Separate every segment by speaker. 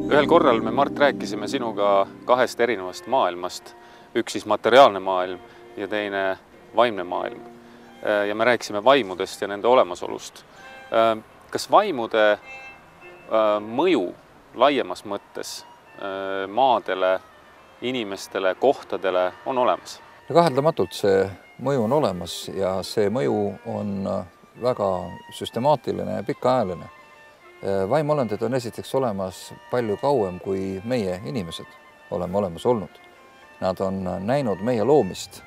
Speaker 1: Ühel korral me, Mart, rääkisime sinuga kahest erinevast maailmast. Üks siis materiaalne maailm ja teine vaimne maailm. Ja me rääkisime vaimudest ja nende olemasolust. Kas vaimude mõju laiemas mõttes maadele, inimestele, kohtadele on olemas?
Speaker 2: Kaheldamatult see mõju on olemas ja see mõju on väga süstemaatiline ja pikaajaline. Vaimolendid on esiteks olemas palju kauem kui meie inimesed oleme olemas olnud. Nad on näinud meie loomist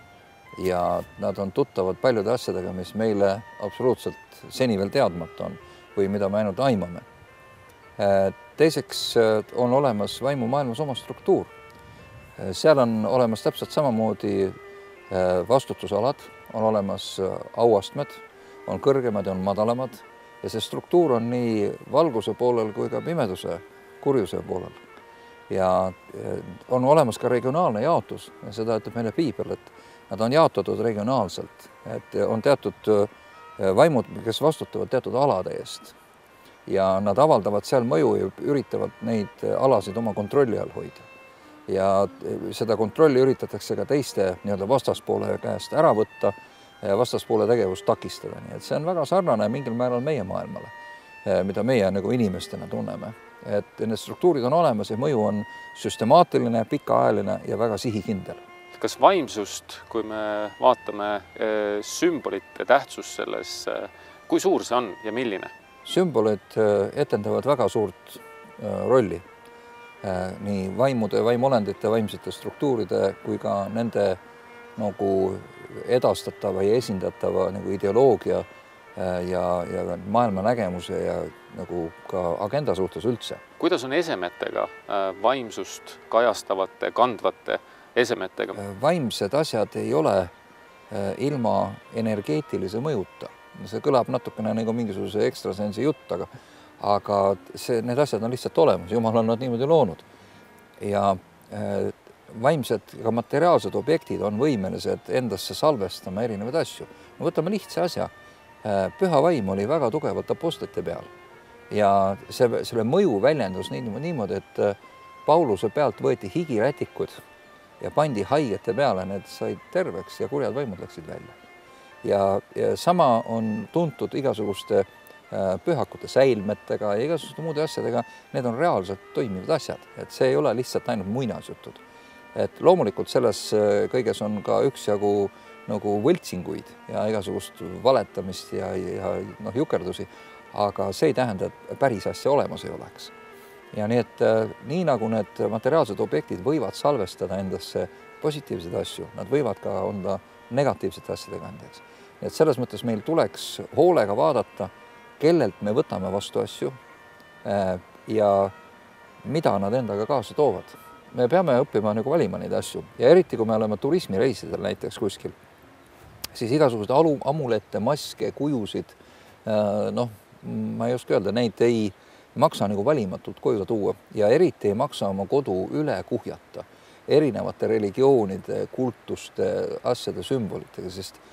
Speaker 2: ja nad on tuttavad paljude asjadega, mis meile absoluutselt seni veel teadmata on või mida me ainult aimame. Teiseks on olemas vaimumaailmas oma struktuur. Seal on olemas täpselt samamoodi vastutusalad, on olemas auastmed, on kõrgemad ja on madalamad. Ja see struktuur on nii valguse poolel kui ka pimeduse, kurjuse poolel. Ja on olemas ka regionaalne jaotus. Ja seda ütleb meile piibel, et nad on jaotatud regionaalselt. Et on teatud vaimud, kes vastutavad teatud alade eest. Ja nad avaldavad seal mõju ja üritavad neid alasid oma kontrolli all hoida. Ja seda kontrolli üritatakse ka teiste vastaspoole käest ära võtta, vastaspoole tegevust takistada. Nii et see on väga sarnane mingil määral meie maailmale, mida meie nagu inimestena tunneme. Et need struktuurid on olemas ja mõju on süstemaatiline, pikaajaline ja väga sihikindel.
Speaker 1: Kas vaimsust, kui me vaatame sümbolite tähtsust selles, kui suur see on ja milline?
Speaker 2: Sümbolid etendavad väga suurt rolli nii vaimude, vaimolendite, vaimsete struktuuride kui ka nende nagu edastatava ja esindatava nagu ideoloogia ja maailma nägemuse ja nagu ka agenda suhtes üldse.
Speaker 1: Kuidas on esemetega, vaimsust kajastavate, kandvate esemetega?
Speaker 2: Vaimsed asjad ei ole ilma energeetilise mõjuta. See kõlab natukene nagu mingisuguse ekstrasensi jutt, aga need asjad on lihtsalt olemas. Jumal on nad niimoodi loonud. Ja vaimsed ja materiaalsed objektid on võimelised endasse salvestama erinevaid asju. No võtame lihtsa asja. Püha vaim oli väga tugevalt apostlite peal. Ja selle mõju väljendus niimoodi, et Pauluse pealt võeti higirätikud ja pandi haigete peale, need said terveks ja kurjad vaimud läksid välja. Ja sama on tuntud igasuguste pühakute säilmetega ja igasuguste muude asjadega. Need on reaalselt toimivad asjad. Et see ei ole lihtsalt ainult muinasjutud. Et loomulikult selles kõiges on ka üksjagu nagu võltsinguid ja igasugust valetamist ja jukerdusi, aga see ei tähenda, et päris asja olemas ei oleks. Ja nii, et nii nagu need materiaalsed objektid võivad salvestada endasse positiivseid asju, nad võivad ka onda negatiivsete asjadega endaks. Nii et selles mõttes meil tuleks hoolega vaadata, kellelt me võtame vastu asju ja mida nad endaga kaasa toovad. Me peame õppima nagu valima neid asju ja eriti, kui me oleme turismireisidel näiteks kuskil, siis igasugused amulette, maske, kujusid, ma ei oska öelda, neid ei maksa nagu valimatult koju tuua ja eriti ei maksa oma kodu üle kuhjata erinevate religioonide, kultuste, asjade, sümbolitega, sest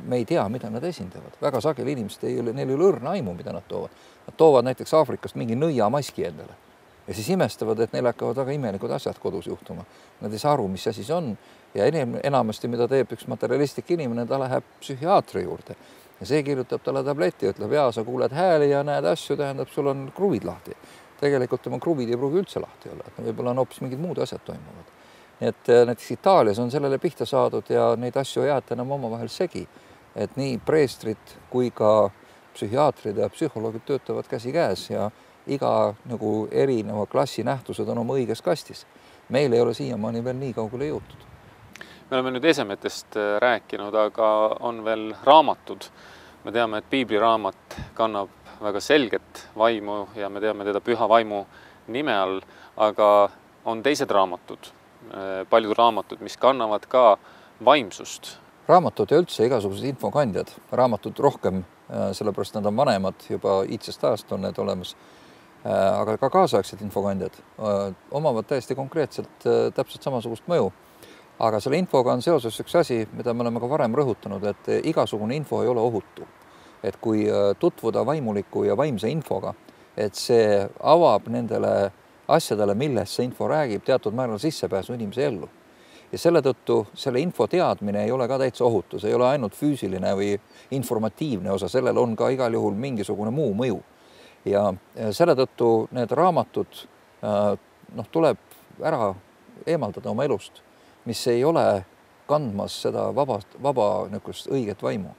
Speaker 2: me ei tea, mida nad esindavad. Väga sageli inimesed neil ei ole õrna aimu, mida nad toovad. Nad toovad näiteks Aafrikast mingi nõiamaski endale. Ja siis imestavad, et neil hakkavad väga imelikud asjad kodus juhtuma. Nad ei saa aru, mis asi see on. Ja enamasti, mida teeb üks materialistlik inimene, ta läheb psühhiaatri juurde. Ja see kirjutab talle tableti, ütleb, sa kuuled hääli ja näed asju, tähendab, sul on kruvid lahti. Tegelikult tema kruvid ei pruugi üldse lahti olla. Võib-olla on hoopis mingid muud asjad toimuvad. Nii et näiteks Itaalias on sellele pihta saadud ja neid asju ei jäeta enam omavahel segi. Et nii preestrid kui ka psühhiaatrid ja psühholoogid töötavad käsi käes ja iga nagu erineva klassi nähtused on oma õiges kastis. Meil ei ole siiamaani veel nii kaugele jõutud.
Speaker 1: Me oleme nüüd esemetest rääkinud, aga on veel raamatud. Me teame, et piibliraamat kannab väga selget vaimu ja me teame teda püha vaimu nime all, aga on teised raamatud, paljud raamatud, mis kannavad ka vaimsust.
Speaker 2: Raamatud ja üldse igasugused infokandjad. Raamatud rohkem, sellepärast nad on vanemad, juba iidsest ajast on need olemas. Aga ka kaasaegsed infokandjad omavad täiesti konkreetselt täpselt samasugust mõju. Aga selle infoga on seoses üks asi, mida me oleme ka varem rõhutanud, et igasugune info ei ole ohutu. Et kui tutvuda vaimuliku ja vaimse infoga, et see avab nendele asjadele, millest see info räägib, teatud määral sissepääsu inimese ellu. Ja selle tõttu selle info teadmine ei ole ka täitsa ohutu, see ei ole ainult füüsiline või informatiivne osa, sellel on ka igal juhul mingisugune muu mõju. Ja selle tõttu need raamatud tuleb ära eemaldada oma elust, mis ei ole kandmas seda vaba niisugust õiget vaimu.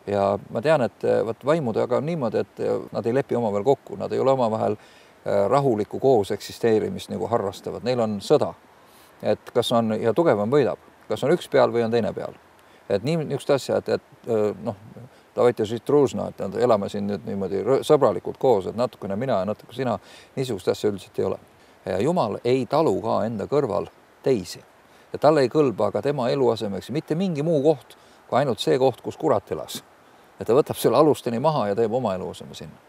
Speaker 2: Ja ma tean, et vaimudega on niimoodi, et nad ei lepi omavahel kokku, nad ei ole omavahel rahulikku koos eksisteerimist nagu harrastavad, neil on sõda. Et kas on, ja tugevam võidab, kas on üks peal või on teine peal. Et niisugust asja, et davайте žit družno, et elame siin nüüd niimoodi sõbralikult koos, et natukene mina ja natuke sina, niisugust asja üldiselt ei ole. Ja Jumal ei talu ka enda kõrval teisi. Ja talle ei kõlba ka tema eluasemeks mitte mingi muu koht, kui ainult see koht, kus kurat elas. Et ta võtab selle alusteni maha ja teeb oma eluaseme sinna.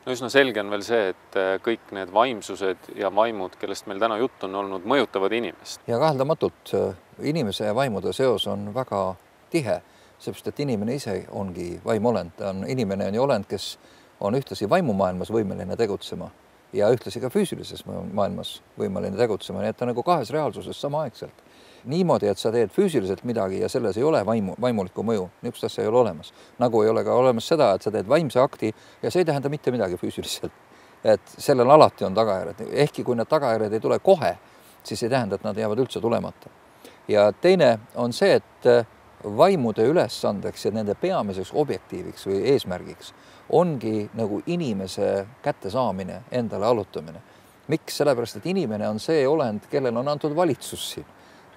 Speaker 1: No üsna selge on veel see, et kõik need vaimsused ja vaimud, kellest meil täna jutt on olnud, mõjutavad inimest.
Speaker 2: Ja kaheldamatult inimese ja vaimude seos on väga tihe, seepärast et inimene ise ongi vaimolend. Inimene on ju olend, kes on ühtlasi vaimumaailmas võimeline tegutsema ja ühtlasi ka füüsilises maailmas võimeline tegutsema, nii et ta nagu kahes reaalsuses samaaegselt. Niimoodi, et sa teed füüsiliselt midagi ja selles ei ole vaimulikku mõju, niisugust asja ei ole olemas. Nagu ei ole ka olemas seda, et sa teed vaimse akti ja see ei tähenda mitte midagi füüsiliselt. Et sellel alati on tagajärjed. Ehkki kui need tagajärjed ei tule kohe, siis ei tähenda, et nad jäävad üldse tulemata. Ja teine on see, et vaimude ülesandeks ja nende peamiseks objektiiviks või eesmärgiks ongi nagu inimese kättesaamine, endale allutamine. Miks? Sellepärast, et inimene on see olend, kellel on antud valitsus siin.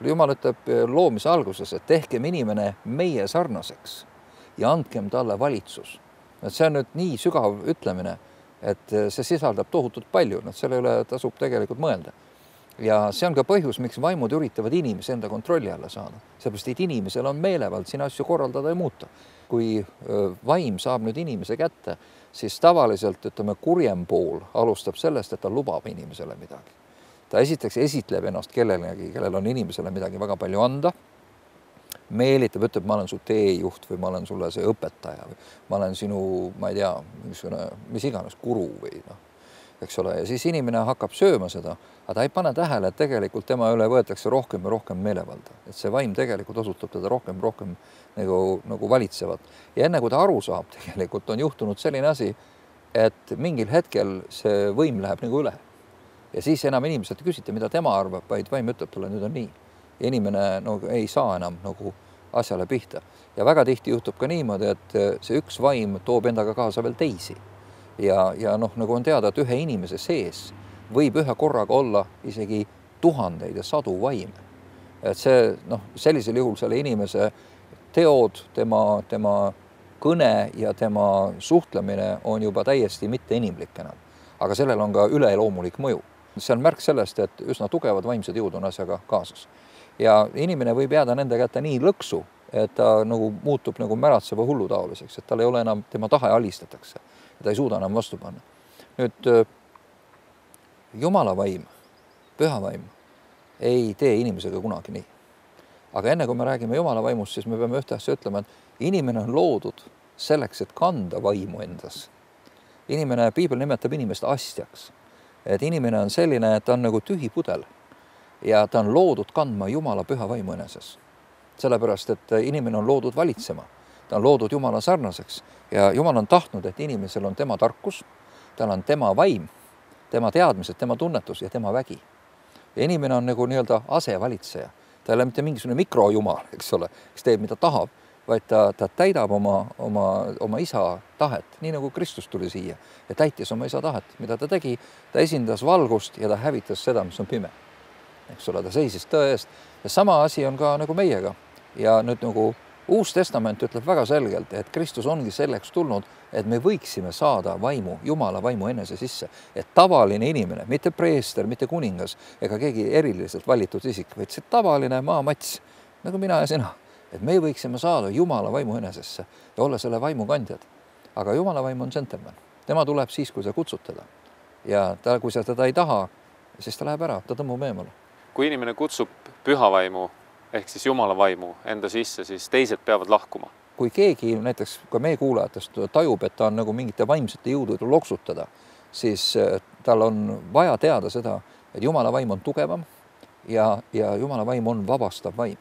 Speaker 2: Jumal ütleb loomise alguses, et tehkem inimene meie sarnaseks ja andkem talle valitsus. See on nüüd nii sügav ütlemine, et see sisaldab tohutult palju, selle üle tasub tegelikult mõelda. Ja see on ka põhjus, miks vaimud üritavad inimese enda kontrolli alla saada. Seepärast, et inimesel on meelevald siin asju korraldada ja muuta. Kui vaim saab nüüd inimese kätte, siis tavaliselt, ütleme, kurjem pool alustab sellest, et ta lubab inimesele midagi. Ta esiteks esitleb ennast kellelegi, kellel on inimesele midagi väga palju anda, meelitab, ütleb, ma olen su teejuht või ma olen sulle see õpetaja või ma olen sinu, ma ei tea, mis iganes guru või eks ole. Ja siis inimene hakkab sööma seda, aga ta ei pane tähele, et tegelikult tema üle võetakse rohkem ja rohkem meelevalda. Et see vaim tegelikult osutab teda rohkem nagu valitsevat. Ja enne kui ta aru saab, tegelikult on juhtunud selline asi, et mingil hetkel see võim läheb nagu üle. Ja siis enam inimeselt ei küsita, mida tema arvab, vaid vaim ütleb talle, nüüd on nii. Ja inimene ei saa enam nagu asjale pihta. Ja väga tihti juhtub ka niimoodi, et see üks vaim toob endaga kaasa veel teisi. Ja nagu on teada, et ühe inimese sees võib ühe korraga olla isegi tuhandeid ja sadu vaime. Et see, sellisel juhul selle inimese teod, tema kõne ja tema suhtlemine on juba täiesti mitte inimlik enam. Aga sellel on ka üleloomulik mõju. See on märk sellest, et üsna tugevad vaimsed jõud on asjaga kaasas. Ja inimene võib jääda nende kätte nii lõksu, et ta nagu muutub nagu märatseva hullutaoliseks, et tal ei ole enam, tema tahe alistatakse ja ta ei suuda enam vastu panna. Nüüd Jumala vaim, püha vaim ei tee inimesega kunagi nii. Aga enne kui me räägime Jumala vaimust, siis me peame ühte asja ütlema, et inimene on loodud selleks, et kanda vaimu endas. Piibel nimetab inimest astjaks. Et inimene on selline, et ta on nagu tühi pudel ja ta on loodud kandma Jumala püha vaimu eneses. Sellepärast, et inimene on loodud valitsema. Ta on loodud Jumala sarnaseks ja Jumal on tahtnud, et inimesel on tema tarkus, tal on tema vaim, tema teadmised, tema tunnetus ja tema vägi. Ja inimene on nagu nii-öelda asevalitseja. Ta ei ole mitte mingisugune mikrojumal, eks ole, kes teeb, mida tahab, vaid ta täidab oma isa tahet, nii nagu Kristus tuli siia ja täitis oma isa tahet, mida ta tegi. Ta esindas valgust ja ta hävitas seda, mis on pime. Eks ole, ta seisis tõe eest. Ja sama asi on ka nagu meiega. Ja nüüd nagu Uus Testament ütleb väga selgelt, et Kristus ongi selleks tulnud, et me võiksime saada vaimu, Jumala vaimu enese sisse. Et tavaline inimene, mitte preester, mitte kuningas ega keegi eriliselt valitud isik, vaid see tavaline maamats, nagu mina ja sina. Et me võiksime saada Jumala vaimu enesesse ja olla selle vaimu kandjad. Aga Jumala vaim on džentelmen. Tema tuleb siis, kui sa kutsud teda. Ja kui sa teda ei taha, siis ta läheb ära, ta tõmbub eemale.
Speaker 1: Kui inimene kutsub püha vaimu ehk siis Jumala vaimu enda sisse, siis teised peavad lahkuma.
Speaker 2: Kui keegi, näiteks ka meie kuulajatest tajub, et ta on nagu mingite vaimsete jõudude loksutada, siis tal on vaja teada seda, et Jumala vaim on tugevam ja Jumala vaim on vabastav vaim.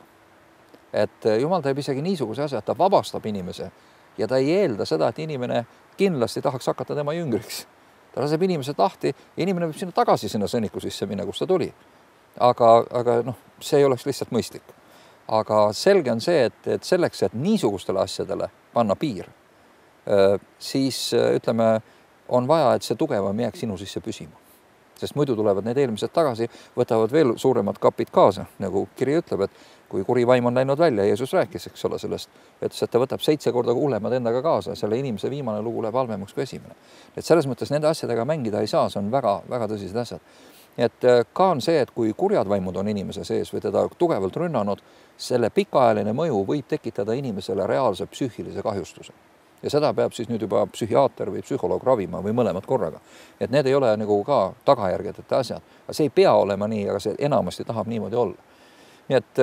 Speaker 2: Et Jumal teeb isegi niisuguse asja, et ta vabastab inimese ja ta ei eelda seda, et inimene kindlasti tahaks hakata tema jüngriks. Ta laseb inimesed lahti ja inimene võib sinna tagasi sinna sõnniku sisse minna, kus ta tuli. Aga noh, see ei oleks lihtsalt mõistlik. Aga selge on see, et selleks, et niisugustele asjadele panna piir, siis ütleme, on vaja, et see tugevam jääks sinu sisse püsima. Sest muidu tulevad need eelmised tagasi, võtavad veel suuremad kapid kaasa, nagu kiri ütleb, et kui kuri vaim on läinud välja, Jeesus rääkis, eks ole sellest, ütles, et ta võtab 7 korda hullemad endaga kaasa, selle inimese viimane lugu läheb halvemaks kui esimene. Et selles mõttes nende asjadega mängida ei saa, see on väga, väga tõsised asjad. Et ka on see, et kui kurjad vaimud on inimese sees või teda tugevalt rünnanud, selle pikaajaline mõju võib tekitada inimesele reaalse psüühilise kahjustuse. Ja seda peab siis nüüd juba psühhiaater või psühholoog ravima või mõlemad korraga. Et need ei ole nagu ka tagajärgedeta asjad. See ei pea olema nii, aga see enamasti tahab niimoodi olla. Nii et,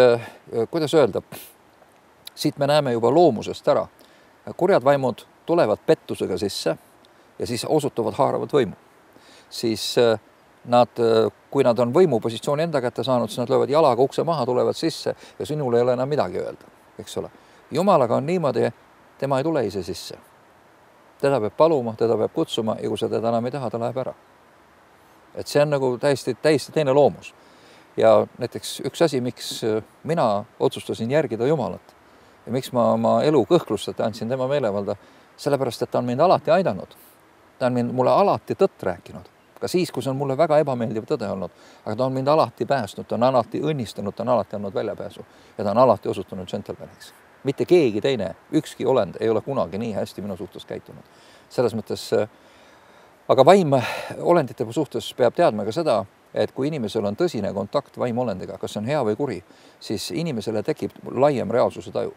Speaker 2: kuidas öelda, siit me näeme juba loomusest ära. Kurjad vaimud tulevad pettusega sisse ja siis osutuvad haaravat võimu. Siis kui nad on võimupositsiooni enda kätte saanud, siis nad löövad jalaga ukse maha, tulevad sisse ja sinul ei ole enam midagi öelda, eks ole. Jumalaga on niimoodi, tema ei tule ise sisse. Teda peab paluma, teda peab kutsuma ja kui sa teda enam ei taha, ta läheb ära. Et see on nagu täiesti teine loomus. Ja näiteks üks asi, miks mina otsustasin järgida Jumalat ja miks ma oma elu kõhklustati andsin tema meelevalda, sellepärast, et ta on mind alati aidanud. Ta on mulle alati tõtt rääkinud. Ka siis, kui see on mulle väga ebameeldiv tõde olnud, aga ta on mind alati päästnud, ta on alati õnnistanud, ta on alati andnud väljapääsu ja ta on alati osutunud džentelmeniks. Mitte keegi teine, ükski olend ei ole kunagi nii hästi minu suhtes käitunud. Selles mõttes, aga vaim olendite suhtes peab teadma ka seda, et kui inimesel on tõsine kontakt vaimolendiga, kas on hea või kuri, siis inimesele tekib laiem reaalsuse taju.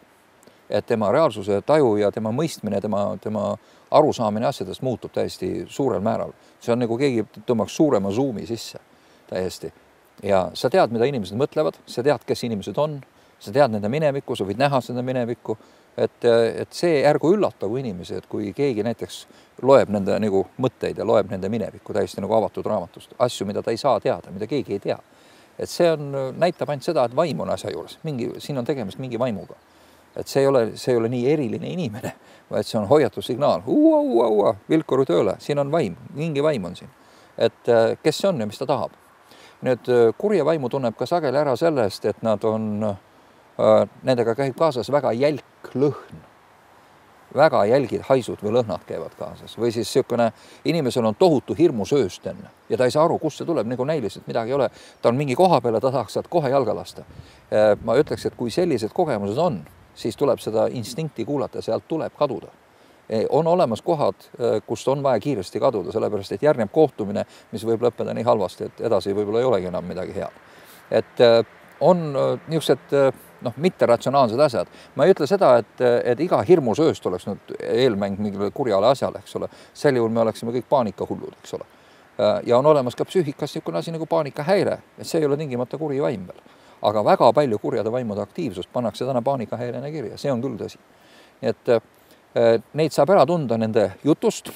Speaker 2: Et tema reaalsuse taju ja tema mõistmine, tema arusaamine asjadest muutub täiesti suurel määral. See on nagu keegi tõmbaks suurema zoom'i sisse täiesti. Ja sa tead, mida inimesed mõtlevad, sa tead, kes inimesed on, sa tead nende minevikku, sa võid näha seda minevikku, et see ärgu üllatagu inimesi, et kui keegi näiteks loeb nende nagu mõtteid ja loeb nende minevikku täiesti nagu avatud raamatust, asju, mida ta ei saa teada, mida keegi ei tea. Et see näitab ainult seda, et vaim on asja juures, siin on tegemist mingi vaimuga. Et see ei ole nii eriline inimene, vaid see on hoiatussignaal. Vilkuru tööle, siin on vaim, mingi vaim on siin. Et kes see on ja mis ta tahab. Nüüd kurja vaimu tunneb ka sageli ära sellest, et nendega käib kaasas väga jälk lõhn. Väga jälgid haisud või lõhnad käivad kaasas. Või siis selline inimesel on tohutu hirmusööst enne ja ta ei saa aru, kust see tuleb, nagu näiliselt midagi ei ole. Ta on mingi koha peale, ta tahaks kohe jalga lasta. Ma ütleks, et kui sellised kogemused on, siis tuleb seda instinkti kuulata, sealt tuleb kaduda. On olemas kohad, kust on vaja kiiresti kaduda, sellepärast, et järgneb kohtumine, mis võib lõppeda nii halvasti, et edasi võib-olla ei olegi enam midagi head. Et on niisugused mitte ratsionaalsed asjad. Ma ei ütle seda, et iga hirmusööst oleks nüüd eelmäng mingile kurjale asjale, eks ole. Sel juhul me oleksime kõik paanikahullud, eks ole. Ja on olemas ka psüühikas niisugune asi nagu paanikahäire, et see ei ole tingimata kuri vaim veel. Aga väga palju kurjade vaimude aktiivsust pannakse täna paanikahäirena kirja, see on küll tõsi. Nii et neid saab ära tunda nende jutust,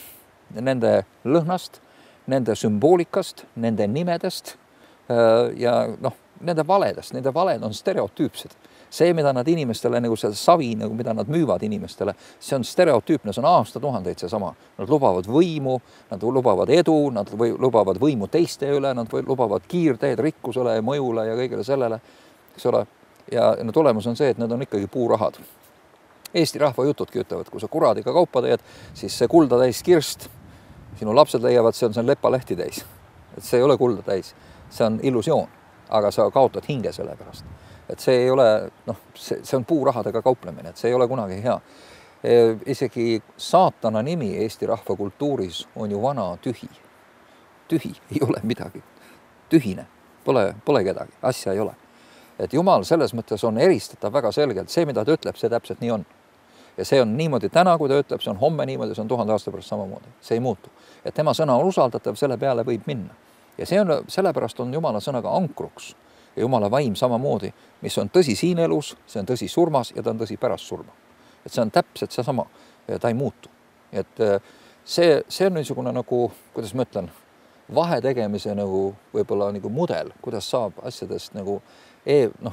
Speaker 2: nende lõhnast, nende sümboolikast, nende nimedest ja nende valedest. Nende valed on stereotüüpsed. See, mida nad inimestele, nagu see savi, mida nad müüvad inimestele, see on stereotüüpne, see on aastatuhandeid seesama. Nad lubavad võimu, nad lubavad edu, nad lubavad võimu teiste üle, nad lubavad kiirteed rikkusele ja mõjule ja kõigele sellele, eks ole. Ja tulemus on see, et need on ikkagi puurahad. Eesti rahva jutudki ütlevad, kui sa kuradiga kaupa teed, siis see kulda täis kirst, sinu lapsed leiavad, see on lepalehti täis. Et see ei ole kulda täis, see on illusioon, aga sa kaotad hinge selle pärast. Et see ei ole, see on puurahadega kauplemine, et see ei ole kunagi hea. Isegi saatana nimi Eesti rahva kultuuris on ju vana tühi. Tühi, ei ole midagi. Tühine, pole kedagi, asja ei ole. Et Jumal selles mõttes on eristatav väga selgelt, see, mida ta ütleb, see täpselt nii on. Ja see on niimoodi täna, kui ta ütleb, see on homme niimoodi, see on 1000 aasta pärast samamoodi. See ei muutu. Et tema sõna on usaldatav, selle peale võib minna. Ja sellepärast on Jumala sõnaga ankruks. Ja Jumala vaim samamoodi, mis on tõsi siin elus, see on tõsi surmas ja ta on tõsi pärast surma. Et see on täpselt seesama ja ta ei muutu. Et see on niisugune nagu, kuidas ma ütlen, vahe tegemise nagu võib-olla nagu mudel, kuidas saab asjadest nagu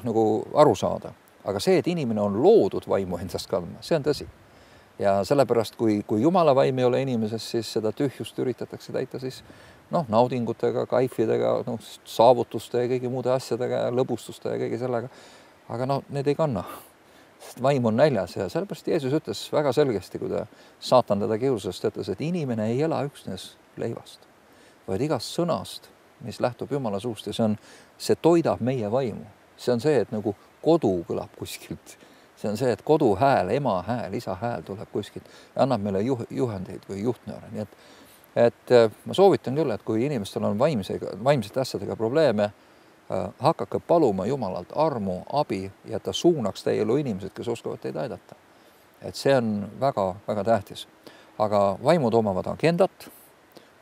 Speaker 2: nagu aru saada. Aga see, et inimene on loodud vaimu endast kandma, see on tõsi. Ja sellepärast, kui Jumala vaim ei ole inimeses, siis seda tühjust üritatakse täita siis naudingutega, kaifidega, saavutuste ja kõigi muude asjadega ja lõbustuste ja kõige sellega. Aga need ei kanna. Sest vaim on näljas ja sellepärast Jeesus ütles väga selgesti, kui saatan teda kiusast, ütles, et inimene ei ela üksnes leivast, vaid igast sõnast, mis lähtub Jumala suust ja see toidab meie vaimu. See on see, et nagu kodu kõlab kuskilt. See on see, et kodu hääl, ema hääl, isa hääl tuleb kuskilt ja annab meile juhendeid või juhtnööre. Nii et ma soovitan küll, et kui inimestel on vaimsete asjadega probleeme, hakake paluma Jumalalt armu, abi ja ta suunaks teie elu inimesed, kes oskavad teid aidata. Et see on väga tähtis. Aga vaimud omavad agendat,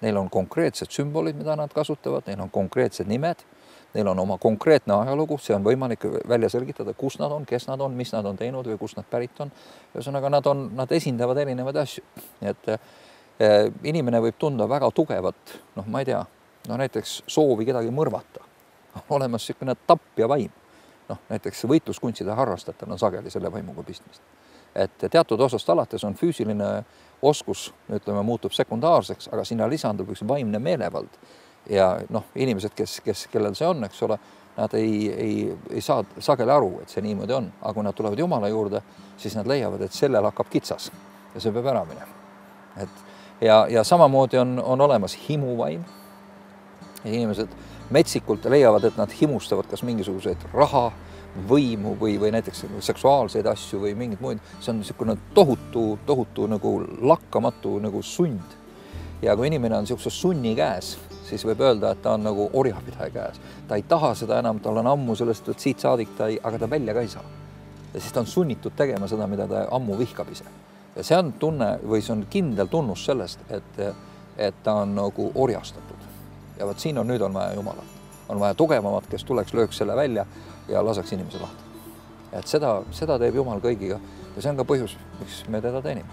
Speaker 2: neil on konkreetsed sümbolid, mida nad kasutavad, neil on konkreetsed nimed, neil on oma konkreetne ajalugu, see on võimalik välja selgitada, kus nad on, kes nad on, mis nad on teinud või kust nad pärit on. Ühesõnaga, nad esindavad erinevaid asju. Et inimene võib tunda väga tugevat, ma ei tea, näiteks soovi kedagi mõrvata. Olemas selline tapja vaim. Näiteks võitluskunstide harrastatel on sageli selle vaimuga pistmist. Et teatud osast alates on füüsiline oskus, ütleme, muutub sekundaarseks, aga sinna lisandub üks vaimne meelevald. Ja inimesed, kellel see on, eks ole, nad ei saa sageli aru, et see niimoodi on. Aga kui nad tulevad Jumala juurde, siis nad leiavad, et sellel hakkab kitsas ja see peab ära minema. Ja samamoodi on olemas himuvaim. Ja inimesed metsikult leiavad, et nad himustavad kas mingisuguseid raha, võimu või näiteks seksuaalseid asju või mingid muid. See on niisugune tohutu nagu lakkamatu nagu sund. Ja kui inimene on niisuguse sunni käes, siis võib öelda, et ta on nagu orjapidaja käes. Ta ei taha seda enam, tal on ammu sellest, et siit saadik aga ta välja ka ei saa. Ja siis ta on sunnitud tegema seda, mida ta ammu vihkab ise. Ja see on tunne või see on kindel tunnus sellest, et ta on nagu orjastatud. Ja võt siin nüüd on vaja Jumalat. On vaja tugevamat, kes tuleks, lööks selle välja ja laseks inimese lahti. Et seda teeb Jumal kõigiga ja see on ka põhjus, miks me teda teenime.